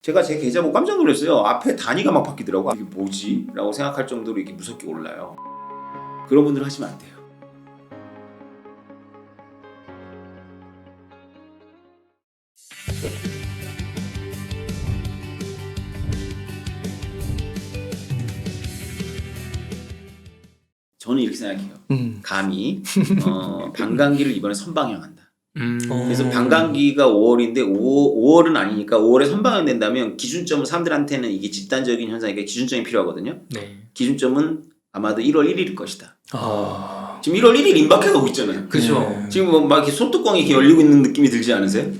제가 제 계좌 보고 깜짝 놀랐어요. 앞에 단위가 막 바뀌더라고. 이게 뭐지? 라고 생각할 정도로 이렇게 무섭게 올라요. 그런 분들 하시면 안 돼요. 저는 이렇게 생각해요. 감히 반감기를 이번에 선방향한다. 그래서 반감기가 5월인데 5월은 아니니까 5월에 선방향된다면 기준점은 사람들한테는 이게 집단적인 현상이니까 기준점이 필요하거든요. 네. 기준점은 아마도 1월 1일일 것이다. 지금 1월 1일 임박해가고 있잖아요. 그죠. 지금 뭐 막 이렇게 소뚜껑이 이렇게 열리고 있는 느낌이 들지 않으세요?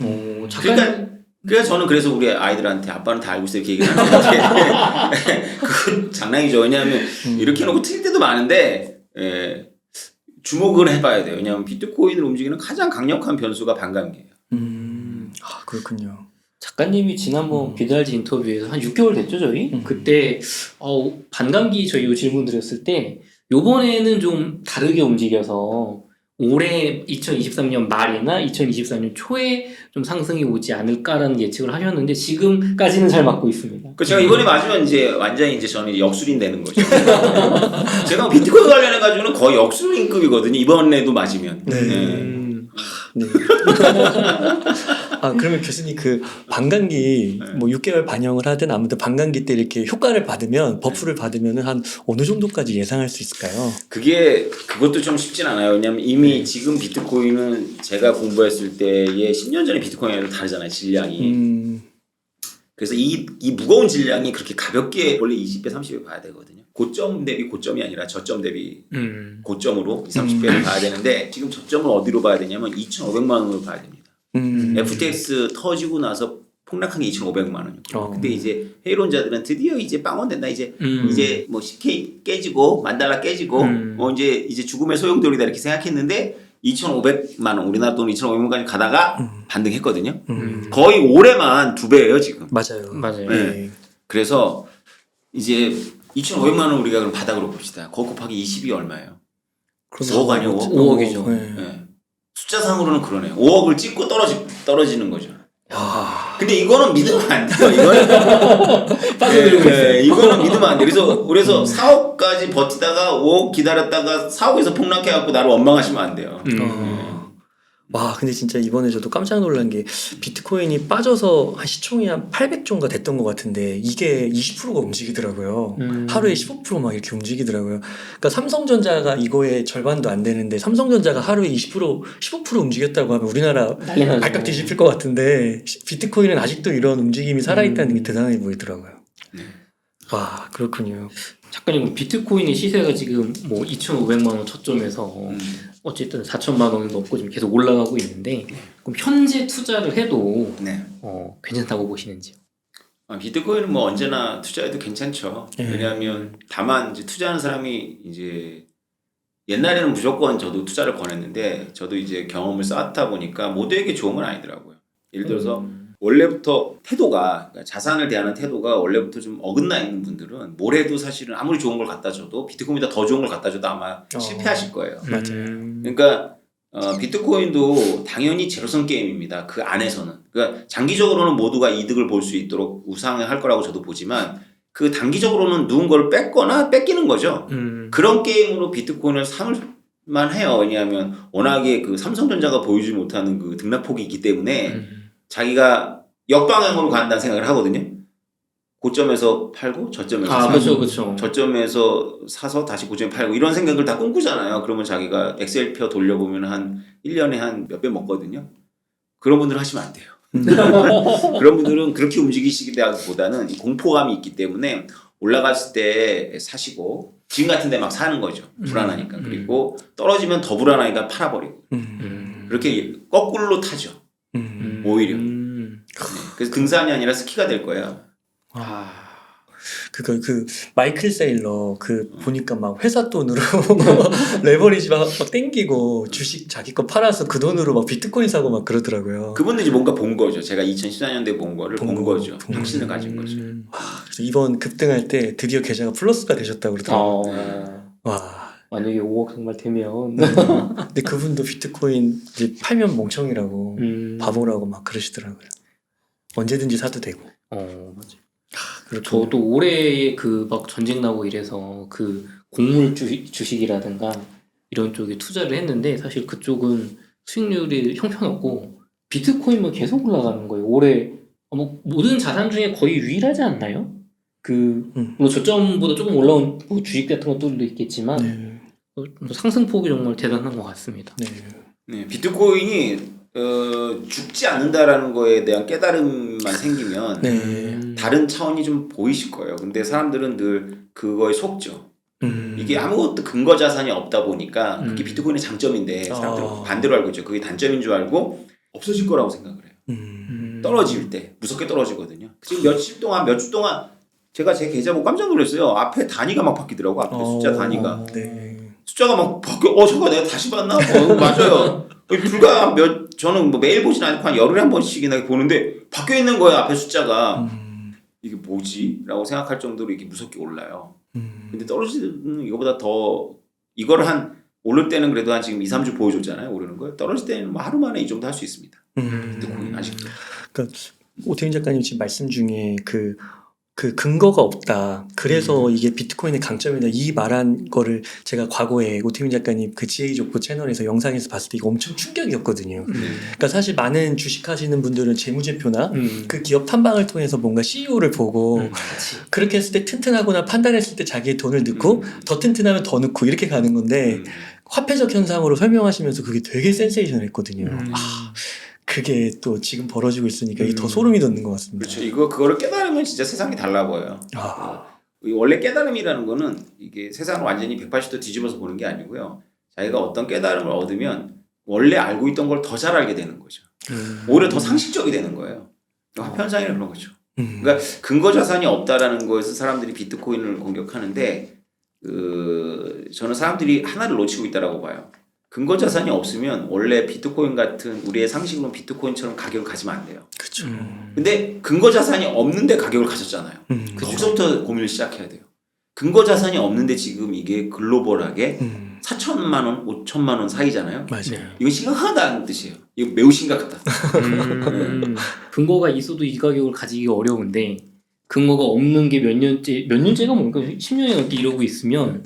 그러니까 저는 그래서 우리 아이들한테 아빠는 다 알고 있어 이렇게 얘기를 하는데 그건 장난이죠. 왜냐하면 이렇게 해놓고 틀릴 때도 많은데 주목을 해봐야 돼요. 왜냐하면 비트코인을 움직이는 가장 강력한 변수가 반감기예요. 그렇군요. 작가님이 지난번 비달지 인터뷰에서 한 6개월 됐죠 저희? 그때 반감기 저희 요 질문 드렸을 때 요번에는 좀 다르게 움직여서 올해 2023년 말이나 2024년 초에 좀 상승이 오지 않을까라는 예측을 하셨는데 지금까지는 잘 맞고 있습니다. 그 제가 이번에 맞으면 이제 완전히 이제 저는 역술인 되는 거죠. 제가 비트코인 관련해 가지고는 거의 역술인급이거든요. 이번에도 맞으면. 네. 그러면 교수님 그 반감기 뭐 6개월 반영을 하든 아무튼 반감기 때 이렇게 효과를 받으면 버프를 받으면은 한 어느 정도까지 예상할 수 있을까요? 그것도 좀 쉽진 않아요. 왜냐면 이미 지금 비트코인은 제가 공부했을 때의 10년 전에 비트코인이랑 다르잖아요. 질량이. 그래서 이 무거운 질량이 그렇게 가볍게 원래 20배, 30배 봐야 되거든요. 고점 대비 고점이 아니라 저점 대비 고점으로 20, 30배를 봐야 되는데 지금 저점을 어디로 봐야 되냐면 2,500만 원으로 봐야 됩니다. FTX 터지고 나서 폭락한 게 2,500만 원이요. 근데 이제 회의론자들은 드디어 이제 빵원된다. 이제 뭐 10K 깨지고 $10,000 깨지고 이제 죽음의 소용돌이다 이렇게 생각했는데 2,500만 원 우리나라 돈 2,500만까지 가다가 반등했거든요. 거의 올해만 2배예요 지금. 맞아요. 네. 그래서 이제 2,500만 원 우리가 그럼 바닥으로 봅시다. 그거 곱하기 20이 얼마예요? 5억 아니요? 5억이죠. 네. 숫자상으로는 그러네요. 5억을 찍고 떨어지는 거죠. 근데 이거는 믿으면 안 돼요. 이거는 믿으면 안 돼요. 그래서 4억까지 버티다가 5억 기다렸다가 4억에서 폭락해갖고 나를 원망하시면 안 돼요. 와, 근데 진짜 이번에 저도 깜짝 놀란 게 비트코인이 빠져서 한 시총이 한 800조인가 됐던 것 같은데 이게 20%가 움직이더라고요. 하루에 15% 막 이렇게 움직이더라고요. 그러니까 삼성전자가 이거의 절반도 안 되는데 삼성전자가 하루에 15% 움직였다고 하면 우리나라 발칵 뒤집힐 것 같은데 비트코인은 아직도 이런 움직임이 살아있다는 게 대단해 보이더라고요. 와, 그렇군요. 작가님 비트코인의 시세가 지금 뭐 2,500만 원 저점에서 어쨌든 4천만 원이 넘고 지금 계속 올라가고 있는데 그럼 현재 투자를 해도 괜찮다고 보시는지요? 비트코인은 뭐 언제나 투자해도 괜찮죠. 왜냐하면 다만 이제 투자하는 사람이 이제 옛날에는 무조건 저도 투자를 권했는데 저도 이제 경험을 쌓다 보니까 모두에게 좋은 건 아니더라고요. 예를 들어서 원래부터 태도가 그러니까 자산을 대하는 태도가 원래부터 좀 어긋나 있는 분들은 뭘 해도 사실은 아무리 좋은 걸 갖다 줘도 비트코인보다 더 좋은 걸 갖다 줘도 아마 실패하실 거예요. 맞아요. 그러니까 비트코인도 당연히 제로섬 게임입니다. 그 안에서는. 그러니까 장기적으로는 모두가 이득을 볼 수 있도록 우상을 할 거라고 저도 보지만 그 단기적으로는 누군가를 뺏거나 뺏기는 거죠. 그런 게임으로 비트코인을 삼을만 해요. 왜냐하면 워낙에 그 삼성전자가 보여주지 못하는 그 등락폭이 있기 때문에 자기가 역방향으로 간다는 생각을 하거든요. 고점에서 팔고 저점에서 사고 그렇죠. 저점에서 사서 다시 고점에 팔고 이런 생각을 다 꿈꾸잖아요. 그러면 자기가 엑셀표 돌려보면 한 1년에 한 몇 배 먹거든요. 그런 분들 하시면 안 돼요. 그런 분들은 그렇게 움직이시기보다는 공포감이 있기 때문에 올라갔을 때 사시고 지금 같은 데 막 사는 거죠. 불안하니까. 그리고 떨어지면 더 불안하니까 팔아버리고 그렇게 거꾸로 타죠. 오히려. 그래서 등산이 아니라 스키가 될 거예요. 그 마이클 세일러 보니까 막 회사 돈으로 레버리지 막 땡기고 주식 자기 거 팔아서 그 돈으로 막 비트코인 사고 막 그러더라고요. 그분들이 뭔가 본 거죠. 제가 2014년도에 본 거를 본 거죠. 확신을 가진 거죠. 그래서 이번 급등할 때 드디어 계좌가 플러스가 되셨다고 그러더라고요. 와. 만약에 5억 정말 되면 근데 그분도 비트코인 이제 팔면 멍청이라고 바보라고 막 그러시더라고요. 언제든지 사도 되고. 맞아요. 그렇군요. 저도 올해 그 막 전쟁 나고 이래서 그 곡물 주식이라든가 이런 쪽에 투자를 했는데 사실 그쪽은 수익률이 형편없고 비트코인만 계속 올라가는 거예요. 올해 뭐 모든 자산 중에 거의 유일하지 않나요? 물론 저점보다 조금 올라온 뭐 주식 같은 것들도 있겠지만 네. 상승폭이 정말 대단한 것 같습니다. 네. 네, 비트코인이 죽지 않는다라는 거에 대한 깨달음만 생기면 네. 다른 차원이 좀 보이실 거예요. 근데 사람들은 늘 그거에 속죠. 이게 아무것도 근거 자산이 없다 보니까 그게 비트코인의 장점인데 사람들은 반대로 알고 있죠. 그게 단점인 줄 알고 없어질 거라고 생각을 해요. 떨어질 때 무섭게 떨어지거든요. 지금 몇 주 동안 제가 제 계좌 보고 깜짝 놀랐어요. 앞에 단위가 막 바뀌더라고. 앞에 숫자 단위가. 네. 숫자가 막 바뀌어. 잠깐 내가 다시 봤나? 맞아요. 불과 저는 뭐 매일 보진 않고 한 열흘에 한 번씩이나 보는데 바뀌어 있는 거예요. 앞에 숫자가. 이게 뭐지? 라고 생각할 정도로 이게 무섭게 올라요. 근데 떨어지는 이거보다 더 이걸 오를 때는 그래도 한 지금 2, 3주 보여줬잖아요. 오르는 걸. 떨어질 때는 뭐 하루 만에 이 정도 할 수 있습니다. 비트코인 아직도. 그러니까 오태인 작가님 지금 말씀 중에 그 근거가 없다. 그래서 이게 비트코인의 강점이다. 이 말한 거를 제가 과거에 오태민 작가님 그 지혜족보 채널에서 영상에서 봤을 때 이거 엄청 충격이었거든요. 그러니까 사실 많은 주식하시는 분들은 재무제표나 그 기업 탐방을 통해서 뭔가 CEO를 보고 그렇게 했을 때 튼튼하거나 판단했을 때 자기의 돈을 넣고 더 튼튼하면 더 넣고 이렇게 가는 건데 화폐적 현상으로 설명하시면서 그게 되게 센세이션했거든요. 그게 또 지금 벌어지고 있으니까 이게 더 소름이 돋는 것 같습니다. 그렇죠. 그거를 깨달으면 진짜 세상이 달라 보여요. 원래 깨달음이라는 거는 이게 세상을 완전히 180도 뒤집어서 보는 게 아니고요. 자기가 어떤 깨달음을 얻으면 원래 알고 있던 걸 더 잘 알게 되는 거죠. 오히려 더 상식적이 되는 거예요. 화폐 현상이란 그런 거죠. 그러니까 근거 자산이 없다라는 거에서 사람들이 비트코인을 공격하는데 저는 사람들이 하나를 놓치고 있다라고 봐요. 근거 자산이 없으면 원래 비트코인 같은 우리의 상식으로는 비트코인처럼 가격을 가지면 안 돼요. 그렇죠. 근데 근거 자산이 없는데 가격을 가졌잖아요. 거기서부터 고민을 시작해야 돼요. 근거 자산이 없는데 지금 이게 글로벌하게 4천만 원, 5천만 원 사이잖아요. 맞아요. 이거 심각하다는 뜻이에요. 이거 매우 심각하다. 근거가 있어도 이 가격을 가지기 어려운데 근거가 없는 게 몇 년째가 뭔가 10년이 넘게 이러고 있으면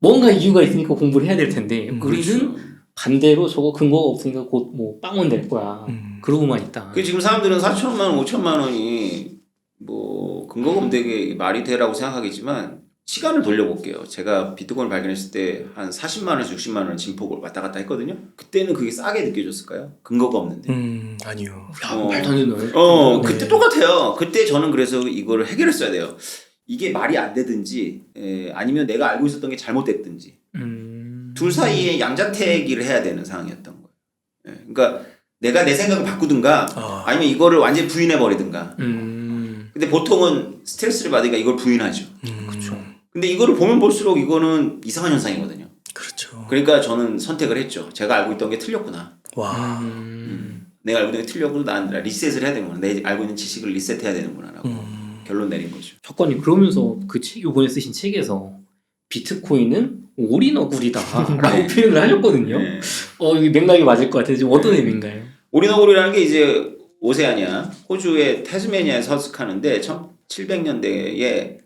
뭔가 이유가 있으니까 공부를 해야 될 텐데 우리는 반대로 저거 근거가 없으니까 곧 뭐 빵원 될 거야. 그러고만 있다. 지금 사람들은 4천만 원, 5천만 원이 뭐 근거가 없는 게 말이 되라고 생각하겠지만 시간을 돌려볼게요. 제가 비트코인을 발견했을 때 한 40만 원에서 60만 원 진폭을 왔다 갔다 했거든요. 그때는 그게 싸게 느껴졌을까요? 근거가 없는데. 아니요. 말도 안 되는 거예요. 그때 똑같아요. 그때 저는 그래서 이거를 해결했어야 돼요. 이게 말이 안 되든지 아니면 내가 알고 있었던 게 잘못됐든지 둘 사이에 양자택일을 해야 되는 상황이었던 거예요. 그러니까 내가 내 생각을 바꾸든가 아니면 이거를 완전히 부인해버리든가. 근데 보통은 스트레스를 받으니까 이걸 부인하죠. 그렇죠. 근데 이거를 보면 볼수록 이거는 이상한 현상이거든요. 그렇죠. 그러니까 저는 선택을 했죠. 제가 알고 있던 게 틀렸구나. 와. 내가 알고 있던 게 틀렸구나. 난 리셋을 해야 되는구나. 내 알고 있는 지식을 리셋해야 되는구나 라고 결론 내린 거죠. 작가님 그러면서 그 책 이번에 쓰신 책에서 비트코인은 올인어굴이다 라고 표현을 하셨거든요. 네. 이게 맥락이 맞을 것 같은데 지금 어떤 의미인가요? 올인어굴이라는 게 이제 오세아니아, 호주의 태즈메니아에 서식하는데 1700년대에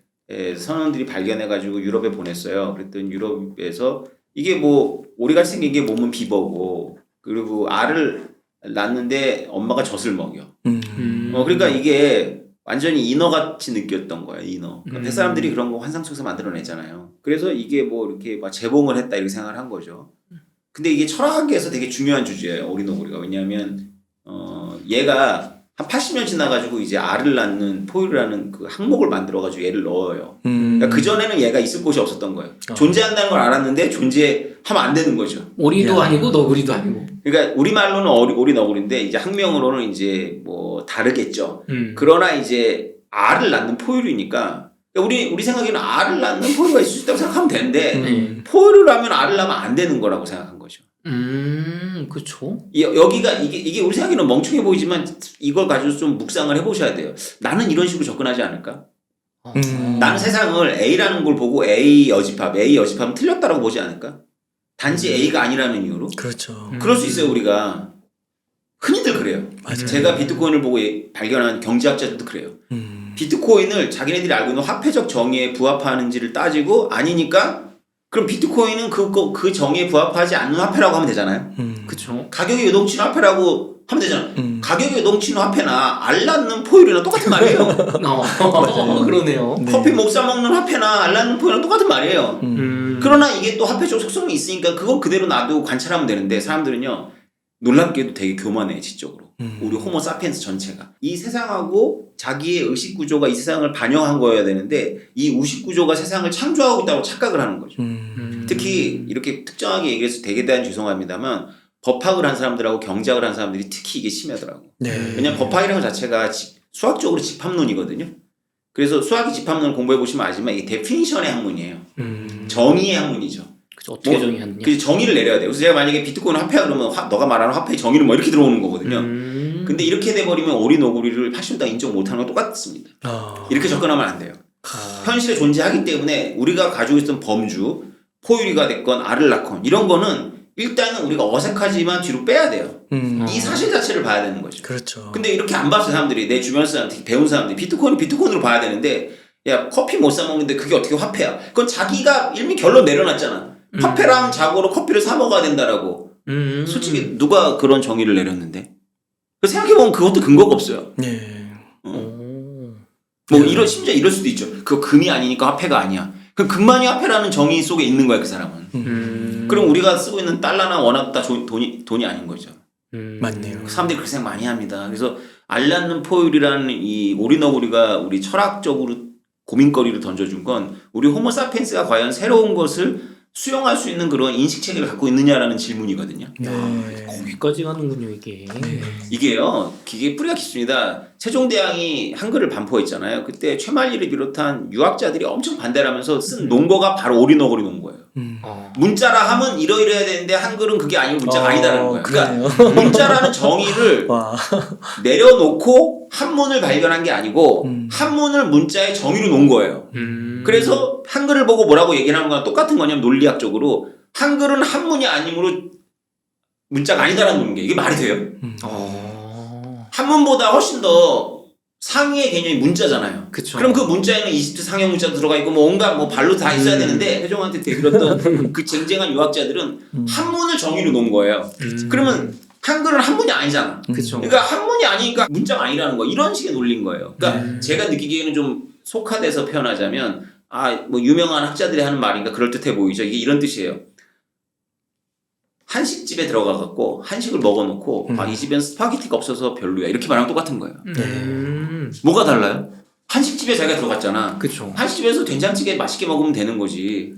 선원들이 발견해가지고 유럽에 보냈어요. 그랬더니 유럽에서 이게 뭐 오리같이 생긴 게 몸은 비버고 그리고 알을 낳는데 엄마가 젖을 먹여. 그러니까 이게 완전히 인어같이 느꼈던 거예요. 인어. 그러니까 사람들이 그런 거 환상 속에서 만들어내잖아요. 그래서 이게 뭐 이렇게 막 재봉을 했다 이렇게 생각을 한 거죠. 근데 이게 철학에서 되게 중요한 주제예요. 올인어굴이가. 왜냐하면 얘가 한 80년 지나가지고 이제 알을 낳는 포유라는 그 항목을 만들어가지고 얘를 넣어요. 그러니까 그전에는 얘가 있을 곳이 없었던 거예요. 존재한다는 걸 알았는데 존재하면 안 되는 거죠. 오리도 아니고 너구리도 아니고. 그러니까 우리말로는 올인어굴인데 이제 학명으로는 이제 뭐 다르겠죠. 그러나 이제 알을 낳는 포유류니까 우리 생각에는 알을 낳는 포유류가 있을 수 있다고 생각하면 되는데 포유류를 하면 알을 낳으면 안 되는 거라고 생각한 거죠. 그렇죠. 여기가 이게 우리 생각에는 멍청해 보이지만 이걸 가지고 좀 묵상을 해보셔야 돼요. 나는 이런 식으로 접근하지 않을까? 나는 세상을 A라는 걸 보고 A 여집합은 틀렸다라고 보지 않을까? 단지 A가 아니라는 이유로? 그렇죠. 그럴 수 있어요, 우리가. 흔히들 그래요. 맞아요. 제가 비트코인을 보고 발견한 경제학자들도 그래요. 비트코인을 자기네들이 알고 있는 화폐적 정의에 부합하는지를 따지고 아니니까 그럼 비트코인은 그 정의에 부합하지 않는 화폐라고 하면 되잖아요. 그쵸. 가격이 요동치는 화폐라고 하면 되잖아요. 가격이 요동치는 화폐나 알 낳는 포유류나 똑같은 말이에요. 그러네요. 네. 커피 못 사 먹는 화폐나 알 낳는 포유류랑 똑같은 말이에요. 그러나 이게 또 화폐적 속성이 있으니까 그건 그대로 놔두고 관찰하면 되는데 사람들은요 놀랍게도 되게 교만해 지적으로. 우리 호모 사피엔스 전체가 이 세상하고 자기의 의식 구조가 이 세상을 반영한 거여야 되는데 이 의식 구조가 세상을 창조하고 있다고 착각을 하는 거죠. 특히 이렇게 특정하게 얘기해서 되게 대한 죄송합니다만 법학을 한 사람들하고 경제학을 한 사람들이 특히 이게 심하더라고. 네. 왜냐하면 법학이라는 것 자체가 수학적으로 집합론이거든요. 그래서 수학이 집합론을 공부해 보시면 알지만 이게 데피니션의 학문이에요. 정의의 학문이죠. 그쵸. 어떻게 정의하느냐. 그 정의를 내려야 돼요. 그래서 제가 만약에 비트코인 화폐야 그러면 너가 말하는 화폐의 정의는 뭐 이렇게 들어오는 거거든요. 근데 이렇게 돼버리면 오리너구리를 80당 인정 못하는 건 똑같습니다. 이렇게 접근하면 안 돼요. 현실에 존재하기 때문에 우리가 가지고 있던 범주, 포유류가 됐건 알을 낳건 이런 거는 일단은 우리가 어색하지만 뒤로 빼야 돼요. 이 사실 자체를 봐야 되는 거죠. 그렇죠. 근데 이렇게 안 봤어 사람들이. 내 주변 사람들, 배운 사람들이 비트코인으로 봐야 되는데 야 커피 못 사 먹는데 그게 어떻게 화폐야? 그건 자기가 이미 결론 내려놨잖아. 화폐랑 자고로 커피를 사 먹어야 된다라고. 솔직히 누가 그런 정의를 내렸는데? 생각해보면 그것도 근거가 없어요. 네. 뭐 심지어 이럴 수도 있죠. 그거 금이 아니니까 화폐가 아니야. 그 금만이 화폐라는 정의 속에 있는 거야 그 사람은. 그럼 우리가 쓰고 있는 달러나 원화도 다 돈이 아닌 거죠. 맞네요. 사람들이 그렇게 생각 많이 합니다. 그래서 알 낳는 포유류라는 이 오리너구리가 우리 철학적으로 고민거리를 던져준 건 우리 호모사피엔스가 과연 새로운 것을 수용할 수 있는 그런 인식체계를 갖고 있느냐라는 질문이거든요. 네. 거기까지 가는군요 이게. 이게요, 이게 뿌리가 깊습니다. 세종대왕이 한글을 반포했잖아요. 그때 최만리를 비롯한 유학자들이 엄청 반대를 하면서 쓴 논거가 바로 오리너구리 논거예요. 문자라 하면 이러이러해야 되는데 한글은 그게 아니고 문자가 아니다라는 거예요. 그러니까 문자라는 정의를 내려놓고 한문을 발견한 게 아니고 한문을 문자의 정의로 놓은 거예요. 그래서 한글을 보고 뭐라고 얘기를 하는 거랑 똑같은 거냐면 논리학적으로 한글은 한문이 아니므로 문자가 아니다라는 게 이게 말이 돼요? 한문보다 훨씬 더 상위의 개념이 문자잖아요. 그쵸. 그럼 그 문자에는 이집트 상형 문자도 들어가 있고 뭐 온갖 뭐 발로 다 있어야 되는데 세종한테 대들었던 그 쟁쟁한 유학자들은 한문을 정의로 놓은 거예요. 그러면 한글은 한문이 아니잖아. 그쵸. 그러니까 한문이 아니니까 문자가 아니라는 거. 이런 식의 논리인 거예요. 그러니까 제가 느끼기에는 좀 속화돼서 표현하자면 뭐 유명한 학자들이 하는 말인가 그럴듯해 보이죠. 이게 이런 뜻이에요. 한식집에 들어가갖고 한식을 먹어놓고 이 집엔 스파게티가 없어서 별로야 이렇게 말하면 똑같은 거예요. 뭐가 달라요? 한식집에 자기가 들어갔잖아. 그쵸. 한식집에서 된장찌개 맛있게 먹으면 되는 거지.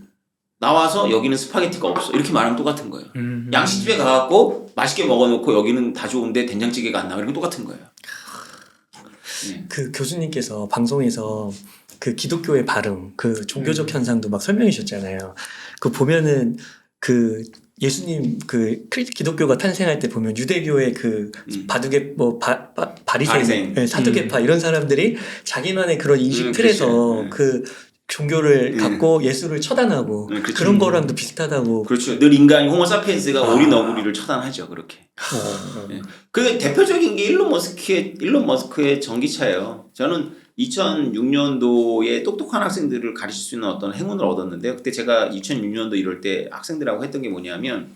나와서 여기는 스파게티가 없어 이렇게 말하면 똑같은 거예요. 양식집에 가갖고 맛있게 먹어놓고 여기는 다 좋은데 된장찌개가 안 나와 이런 건 똑같은 거예요. 그 교수님께서 방송에서 그 기독교의 발음, 그 종교적 현상도 막 설명해 주셨잖아요. 그 보면은 그 예수님 그 기독교가 탄생할 때 보면 유대교의 그 바두개 뭐 바리새인, 네, 사두개파 이런 사람들이 자기만의 그런 인식 틀에서 그 종교를 갖고 예수를 처단하고 그런 거랑도 비슷하다고. 그렇죠. 늘 인간이 호모사피엔스가 오리너구리를 처단하죠. 그렇게. 그 대표적인 게 일론 머스크의 전기차예요. 저는 2006년도에 똑똑한 학생들을 가르칠 수 있는 어떤 행운을 얻었는데요. 그때 제가 2006년도 이럴 때 학생들하고 했던 게 뭐냐면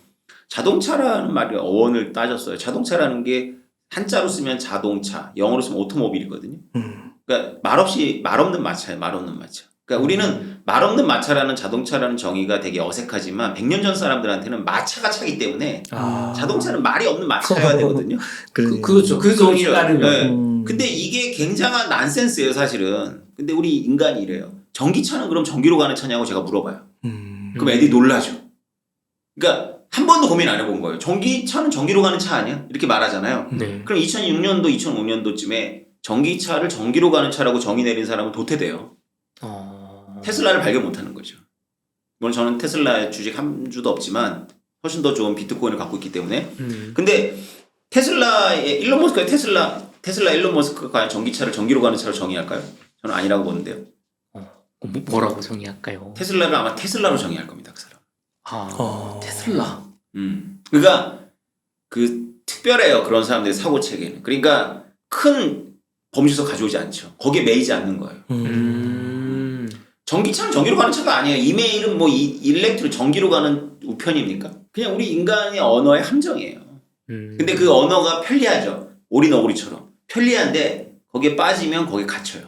자동차라는 말이 어원을 따졌어요. 자동차라는 게 한자로 쓰면 자동차, 영어로 쓰면 오토모빌이거든요. 그러니까 말 없는 마차예요. 말 없는 마차. 그러니까 우리는 말 없는 마차라는 자동차라는 정의가 되게 어색하지만 100년 전 사람들한테는 마차가 차기 때문에 자동차는 말이 없는 마차여야 되거든요. 그렇죠. 그 정의에 따르면. 네. 근데 이게 굉장한 난센스예요, 사실은. 근데 우리 인간이 이래요. 전기차는 그럼 전기로 가는 차냐고 제가 물어봐요. 그럼 애들이 놀라죠. 그러니까 한 번도 고민 안 해본 거예요. 전기차는 전기로 가는 차 아니야? 이렇게 말하잖아요. 네. 그럼 2006년도, 2005년도쯤에 전기차를 전기로 가는 차라고 정의 내린 사람은 도태돼요. 테슬라를 발견 못하는 거죠. 물론 저는 테슬라에 주식 한 주도 없지만 훨씬 더 좋은 비트코인을 갖고 있기 때문에. 근데 테슬라의 일론 머스크의 테슬라 일론 머스크가 과연 전기차를 전기로 가는 차로 정의할까요? 저는 아니라고 보는데요. 뭐라고 정의할까요? 테슬라를 아마 테슬라로 정의할 겁니다. 그 사람. 테슬라. 그러니까 그 특별해요. 그런 사람들의 사고 체계는. 그러니까 큰 범죄에서 가져오지 않죠. 거기에 매이지 않는 거예요. 전기차는 전기로 가는 차가 아니에요. 이메일은 뭐 일렉트로 전기로 가는 우편입니까? 그냥 우리 인간의 언어의 함정이에요. 근데 그 언어가 편리하죠. 오리너구리처럼. 편리한데 거기에 빠지면 거기에 갇혀요.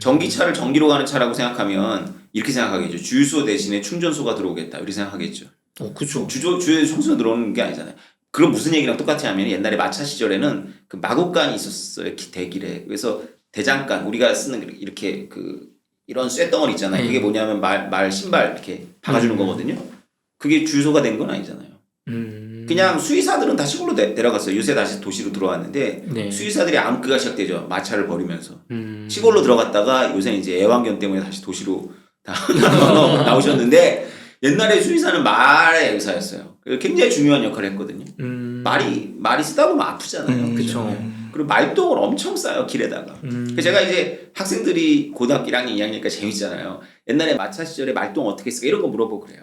전기차를 전기로 가는 차라고 생각하면 이렇게 생각하겠죠. 주유소 대신에 충전소가 들어오겠다. 이렇게 생각하겠죠. 그쵸. 주유소에 충전소 들어오는 게 아니잖아요. 그럼 무슨 얘기랑 똑같이 하면 옛날에 마차 시절에는 그 마곡간이 있었어요. 대길에. 그래서 대장간 우리가 쓰는 이렇게 이런 쇳덩어리 있잖아요. 그게 뭐냐면 말 신발 이렇게 박아주는 거거든요. 그게 주유소가 된 건 아니잖아요. 그냥 수의사들은 다 시골로 내려갔어요. 요새 다시 도시로 들어왔는데 네. 수의사들이 암흑기가 시작되죠. 마차를 버리면서 시골로 들어갔다가 요새 이제 애완견 때문에 다시 도시로 다 나오셨는데 옛날에 수의사는 말의 의사였어요. 굉장히 중요한 역할을 했거든요. 말이 쓰다 보면 아프잖아요. 그쵸. 그리고 말똥을 엄청 싸요 길에다가. 그래서 제가 이제 학생들이 고등학교 1학년, 2학년이니까 재밌잖아요. 옛날에 마차 시절에 말똥 어떻게 쓰까 이런 거 물어보고 그래요.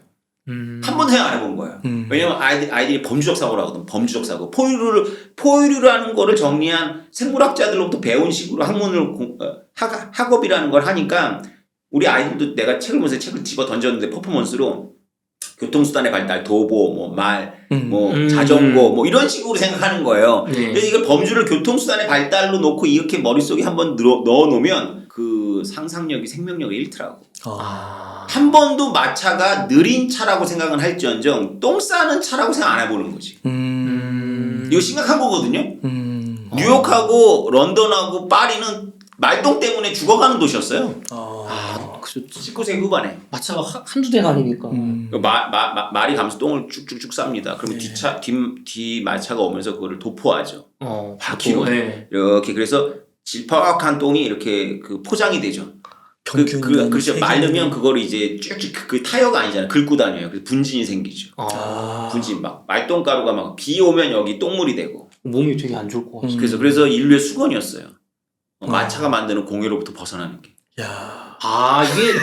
한 번도 생각 안 해본 거예요. 왜냐면 아이들이 범주적 사고를 하거든. 범주적 사고. 포유류라는 거를 정리한 생물학자들로부터 배운 식으로 학업이라는 걸 하니까 우리 아이들도 내가 책을 보면서 책을 집어 던졌는데 퍼포먼스로 교통수단의 발달, 도보, 뭐 말, 뭐 자전거, 뭐 이런 식으로 생각하는 거예요. 네. 그래서 이걸 범주를 교통수단의 발달로 놓고 이렇게 머릿속에 한번 넣어 놓으면 그 상상력이 생명력이 잃더라고. 한 번도 마차가 느린 차라고 생각은 할지언정 똥 싸는 차라고 생각 안 해보는 거지. 이거 심각한 거거든요. 뉴욕하고 런던하고 파리는 말똥 때문에 죽어가는 도시였어요. 그렇죠. 19세기 후반에. 마차가 한두 대가 아니니까. 말이 가면서 똥을 쭉쭉쭉 쌉니다. 그러면 뒤 마차가 오면서 그거를 도포하죠. 바퀴로. 네. 이렇게 그래서 질퍽한 똥이 이렇게 포장이 되죠. 그렇죠. 마르면 그거를 이제 쭉쭉 그 타이어가 아니잖아요. 긁고 다녀요. 그래서 분진이 생기죠. 분진 막 말똥가루가 막 비 오면 여기 똥물이 되고. 몸이 되게 안 좋을 것 같아요. 그래서 인류의 수건이었어요. 마차가 만드는 공해로부터 벗어나는 게. 야. 이게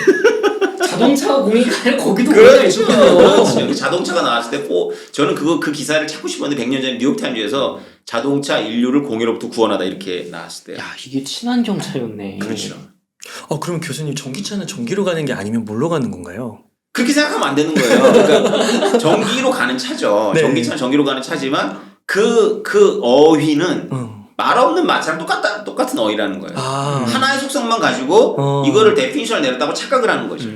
자동차가 공해가 아니라 거기도 그렇죠. 공해가 자동차가 나왔을 때 저는 그 기사를 찾고 싶었는데 100년 전에 뉴욕타임즈에서 자동차 인류를 공해로부터 구원하다 이렇게 나왔을 때. 이게 친환경차였네. 그렇죠. 그럼 교수님 전기차는 전기로 가는 게 아니면 뭘로 가는 건가요? 그렇게 생각하면 안 되는 거예요. 그러니까 전기로 가는 차죠. 네. 전기차는 전기로 가는 차지만 그 어휘는 말 없는 마차랑 똑같은 어휘라는 거예요. 하나의 속성만 가지고 이거를 데피니션을 내렸다고 착각을 하는 거죠.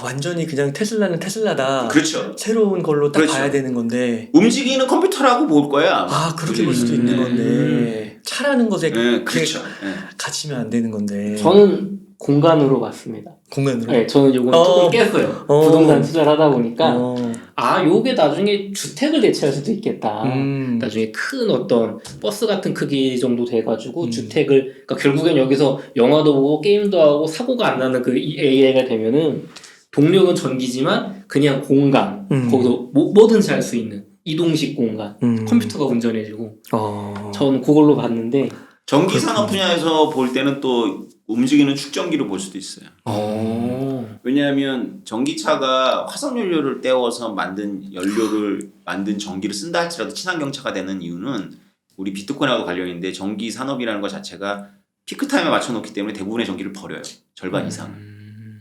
완전히 그냥 테슬라는 테슬라다. 그렇죠. 새로운 걸로 딱 그렇죠. 봐야 되는 건데. 움직이는 컴퓨터라고 볼 거야. 그렇게 볼 수도 있는 건데. 차라는 것에 그렇죠. 갇히면 안 되는 건데. 저는 공간으로 봤습니다. 공간으로? 네, 저는 요건 조금 깼어요. 부동산 투자를 하다 보니까 요게 나중에 주택을 대체할 수도 있겠다. 나중에 큰 어떤 버스 같은 크기 정도 돼가지고 주택을 그러니까 결국엔 여기서 영화도 보고 게임도 하고 사고가 안 나는 그 AI가 되면은 동력은 전기지만 그냥 공간 거기서 뭐든지 할 수 있는 이동식 공간 컴퓨터가 운전해주고 저는 그걸로 봤는데 전기 산업 분야에서 볼 때는 또 움직이는 축전기로 볼 수도 있어요. 왜냐하면 전기차가 화석연료를 떼어서 만든 전기를 쓴다 할지라도 친환경차가 되는 이유는 우리 비트코인하고 관련인데 전기 산업이라는 것 자체가 피크타임에 맞춰놓기 때문에 대부분의 전기를 버려요. 절반 이상을.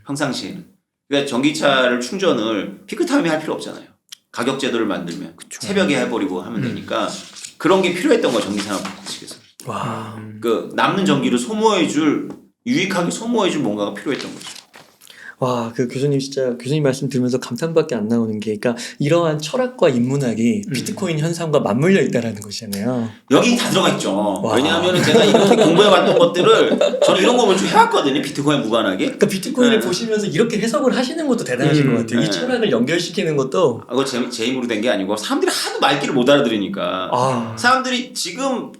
평상시에는. 그러니까 전기차를 충전을 피크타임에 할 필요 없잖아요. 가격 제도를 만들면 새벽에 해버리고 하면 되니까 그런 게 필요했던 거예요. 전기 산업 측에서. 와. 남는 전기를 유익하게 소모해줄 뭔가가 필요했던 거죠. 와, 교수님 말씀 들으면서 감탄밖에 안 나오는 게, 그러니까 이러한 철학과 인문학이 비트코인 현상과 맞물려 있다라는 것이잖아요. 여기 다 들어가 있죠. 왜냐하면 제가 이렇게 공부해봤던 것들을 저는 이런 거 좀 해왔거든요. 비트코인 무관하게. 그러니까 비트코인을 보시면서 이렇게 해석을 하시는 것도 대단하신 것 같아요. 이 철학을 연결시키는 것도. 그거 제 힘으로 된 게 아니고 사람들이 하도 말귀를 못 알아들으니까 사람들이 지금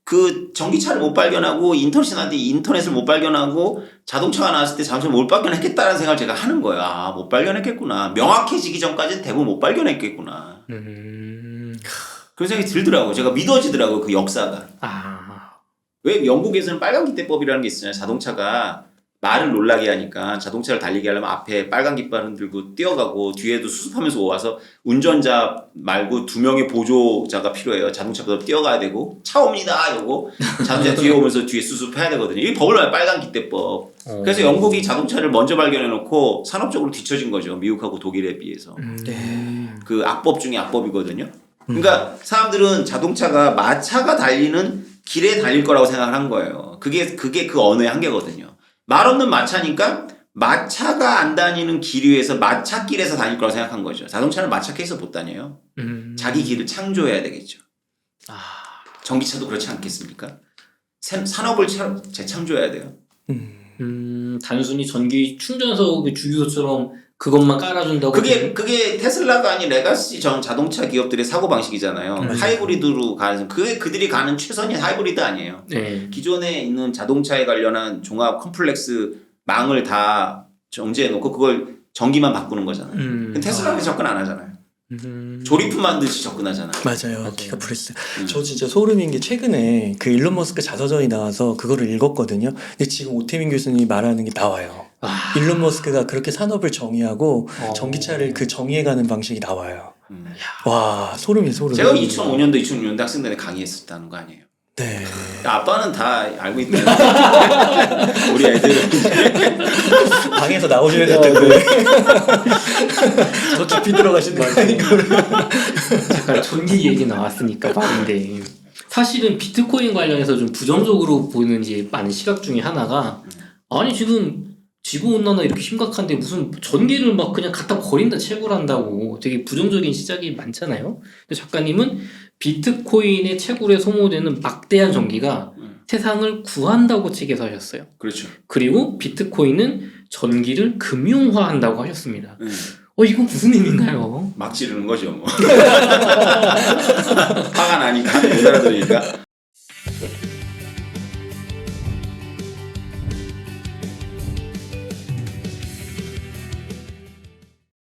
그 전기차를 못 발견하고 인터넷을 못 발견하고 자동차가 나왔을 때 잠시 못 발견했겠다라는 생각을 제가 하는 거예요. 못 발견했겠구나. 명확해지기 전까지는 대부분 못 발견했겠구나. 그런 생각이 들더라고요. 제가 믿어지더라고요. 그 역사가. 왜 영국에서는 빨간 기대법이라는 게 있잖아요. 자동차가 말을 놀라게 하니까 자동차를 달리게 하려면 앞에 빨간 깃발 흔들고 뛰어가고 뒤에도 수습하면서 와서 운전자 말고 2명의 보조자가 필요해요. 자동차보다 뛰어가야 되고 차 옵니다 이러고 자동차 뒤에 오면서 뒤에 수습해야 되거든요. 이 법을 말해 빨간 깃대법. 그래서 영국이 자동차를 먼저 발견해놓고 산업적으로 뒤처진 거죠. 미국하고 독일에 비해서. 네. 그 악법 중에 악법이거든요. 그러니까 사람들은 자동차가 마차가 달리는 길에 달릴 거라고 생각을 한 거예요. 그게 그 언어의 한계거든요. 말 없는 마차니까 마차가 안 다니는 길 위에서 마차길에서 다닐 거라고 생각한 거죠. 자동차는 마차길에서 못 다녀요. 자기 길을 창조해야 되겠죠. 아, 전기차도 그렇지 않겠습니까? 산업을 재창조해야 돼요. 단순히 전기 충전소 그 주유소처럼 그것만 깔아준다고. 그게 테슬라가 아닌 레가시 전 자동차 기업들의 사고 방식이잖아요. 하이브리드로 가는 그들이 가는 최선의 하이브리드 아니에요. 네. 기존에 있는 자동차에 관련한 종합 컴플렉스 망을 다 정제해 놓고 그걸 전기만 바꾸는 거잖아요. 근데 테슬라는 접근 안 하잖아요. 조리품 만드시 접근하잖아요. 맞아요. 기가프레스. 저 진짜 소름인 게 최근에 그 일론 머스크 자서전이 나와서 그거를 읽었거든요. 근데 지금 오태민 교수님이 말하는 게 나와요. 일론 머스크가 그렇게 산업을 정의하고 전기차를 그 정의해가는 방식이 나와요. 와, 소름이 소름. 제가 2005년도 2006년도 학생들에 강의했었다는 거 아니에요. 네. 아빠는 다 알고 있다는 우리 애들 방에서 나오셔야 될 텐데. 더 깊이 들어가신다는 이거를. 잠깐 전기 얘기 나왔으니까 말인데 사실은 비트코인 관련해서 좀 부정적으로 보이는 이제 많은 시각 중에 하나가 아니 지금 지구온난화 이렇게 심각한데 무슨 전기를 막 그냥 갖다 버린다 채굴한다고 되게 부정적인 시각이 많잖아요. 근데 작가님은 비트코인의 채굴에 소모되는 막대한 전기가 세상을 구한다고 책에서 하셨어요. 그렇죠. 그리고 비트코인은 전기를 금융화한다고 하셨습니다. 이건 무슨 의미인가요? 막 지르는 거죠 뭐. 화가 나니까 못 알아들으니까